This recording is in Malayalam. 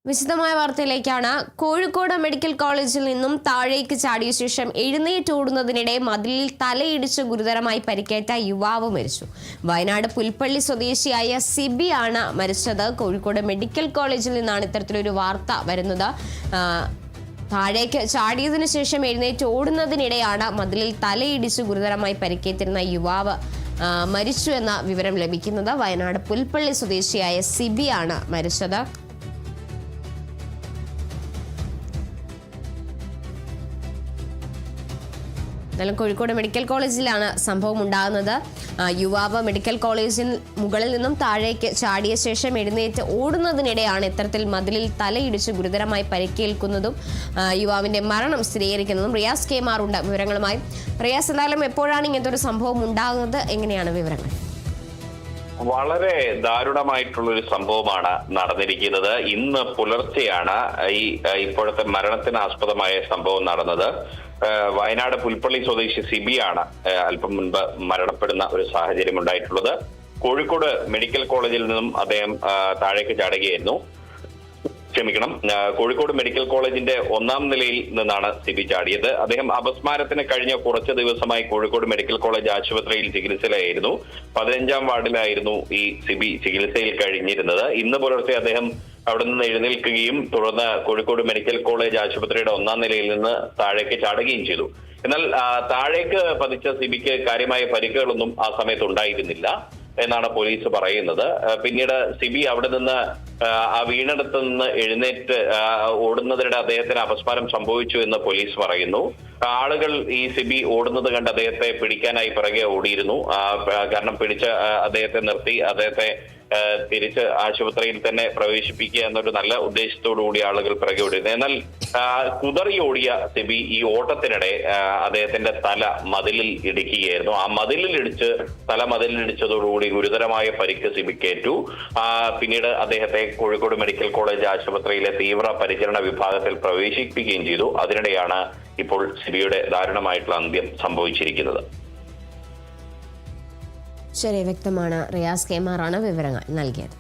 വിശദമായ വാർത്തയിലേക്കാണ്. കോഴിക്കോട് മെഡിക്കൽ കോളേജിൽ നിന്നും താഴേക്ക് ചാടിയ ശേഷം എഴുന്നേറ്റോടുന്നതിനിടെ മതിലിൽ തലയിടിച്ച് ഗുരുതരമായി പരിക്കേറ്റ യുവാവ് മരിച്ചു. വയനാട് പുൽപ്പള്ളി സ്വദേശിയായ സിബി ആണ് മരിച്ചത്. കോഴിക്കോട് മെഡിക്കൽ കോളേജിൽ നിന്നാണ് ഇത്തരത്തിലൊരു വാർത്ത വരുന്നത്. താഴേക്ക് ചാടിയതിനു ശേഷം എഴുന്നേറ്റ് ഓടുന്നതിനിടെയാണ് മതിലിൽ തലയിടിച്ച് ഗുരുതരമായി പരിക്കേറ്റിരുന്ന യുവാവ് മരിച്ചു എന്ന വിവരം ലഭിക്കുന്നത്. വയനാട് പുൽപ്പള്ളി സ്വദേശിയായ സിബി ആണ് മരിച്ചത്. എന്നാലും കോഴിക്കോട് മെഡിക്കൽ കോളേജിലാണ് സംഭവം ഉണ്ടാകുന്നത്. യുവാവ് മെഡിക്കൽ കോളേജിൽ മുകളിൽ നിന്നും താഴേക്ക് ചാടിയ ശേഷം എഴുന്നേറ്റ് ഓടുന്നതിനിടെയാണ് ഇത്തരത്തിൽ മതിലിൽ തലയിടിച്ച് ഗുരുതരമായി പരിക്കേൽക്കുന്നതും യുവാവിന്റെ മരണം സ്ഥിരീകരിക്കുന്നതും. റിയാസ് കെ ഉണ്ട് വിവരങ്ങളുമായി. റിയാസ്, എന്തായാലും എപ്പോഴാണ് ഇങ്ങനത്തെ ഒരു സംഭവം ഉണ്ടാകുന്നത്? എങ്ങനെയാണ് വിവരങ്ങൾ? വളരെ ദാരുണമായിട്ടുള്ളൊരു സംഭവമാണ് നടന്നിരിക്കുന്നത്. ഇന്ന് പുലർച്ചെയാണ് ഇപ്പോഴത്തെ മരണത്തിന് ആസ്പദമായ സംഭവം നടന്നത്. വയനാട് പുൽപ്പള്ളി സ്വദേശി സിബിയാണ് അല്പം മുൻപ് മരണപ്പെടുന്ന ഒരു സാഹചര്യം ഉണ്ടായിട്ടുള്ളത്. കോഴിക്കോട് മെഡിക്കൽ കോളേജിൽ നിന്നും അദ്ദേഹം താഴേക്ക് ചാടുകയായിരുന്നു. കോഴിക്കോട് മെഡിക്കൽ കോളേജിന്റെ 1-ാം നിലയിൽ നിന്നാണ് സിബി ചാടിയത്. അദ്ദേഹം അപസ്മാരത്തിന് കഴിഞ്ഞ കുറച്ച് ദിവസമായി കോഴിക്കോട് മെഡിക്കൽ കോളേജ് ആശുപത്രിയിൽ ചികിത്സയിലായിരുന്നു. 15-ാം വാർഡിലായിരുന്നു ഈ സിബി ചികിത്സയിൽ കഴിഞ്ഞിരുന്നത്. ഇന്ന് പുലർച്ചെ അദ്ദേഹം അവിടെ നിന്ന് എഴുന്നേൽക്കുകയും തുടർന്ന് കോഴിക്കോട് മെഡിക്കൽ കോളേജ് ആശുപത്രിയുടെ 1-ാം നിലയിൽ നിന്ന് താഴേക്ക് ചാടുകയും ചെയ്തു. എന്നാൽ താഴേക്ക് പതിച്ച സിബിക്ക് കാര്യമായ പരിക്കുകളൊന്നും ആ സമയത്ത് ഉണ്ടായിരുന്നില്ല എന്നാണ് പോലീസ് പറയുന്നത്. പിന്നീട് സിബി അവിടെ നിന്ന് ആ വീണിടത്ത് നിന്ന് എഴുന്നേറ്റ് ഓടുന്നതിനിടെ അദ്ദേഹത്തിന് അപസ്മാരം സംഭവിച്ചു എന്ന് പോലീസ് പറയുന്നു. ആളുകൾ ഈ സിബി ഓടുന്നത് കണ്ട് അദ്ദേഹത്തെ പിടിക്കാനായി പിറകെ ഓടിയിരുന്നു. കാരണം പിടിച്ച് അദ്ദേഹത്തെ നിർത്തി അദ്ദേഹത്തെ തിരിച്ച് ആശുപത്രിയിൽ തന്നെ പ്രവേശിപ്പിക്കുക എന്നൊരു നല്ല ഉദ്ദേശത്തോടു കൂടി ആളുകൾ പിറകെ ഓടിയിരുന്നു. എന്നാൽ കുതറി ഓടിയ സിബി ഈ ഓട്ടത്തിനിടെ അദ്ദേഹത്തിന്റെ തല മതിലിൽ ഇടിക്കുകയായിരുന്നു. ആ തല മതിലിൽ ഇടിച്ചതോടുകൂടി ഗുരുതരമായ പരിക്ക് സിബിക്കേറ്റു. പിന്നീട് അദ്ദേഹത്തെ കോഴിക്കോട് മെഡിക്കൽ കോളേജ് ആശുപത്രിയിലെ തീവ്ര പരിചരണ വിഭാഗത്തിൽ പ്രവേശിപ്പിക്കുകയും ചെയ്തു. അതിനിടെയാണ് ഇപ്പോൾ സിബിയുടെ ദാരുണമായിട്ടുള്ള അന്ത്യം സംഭവിച്ചിരിക്കുന്നത്. ശരി, വ്യക്തമാണ്. റിയാസ് കെ ആണ് വിവരങ്ങൾ നൽകിയത്.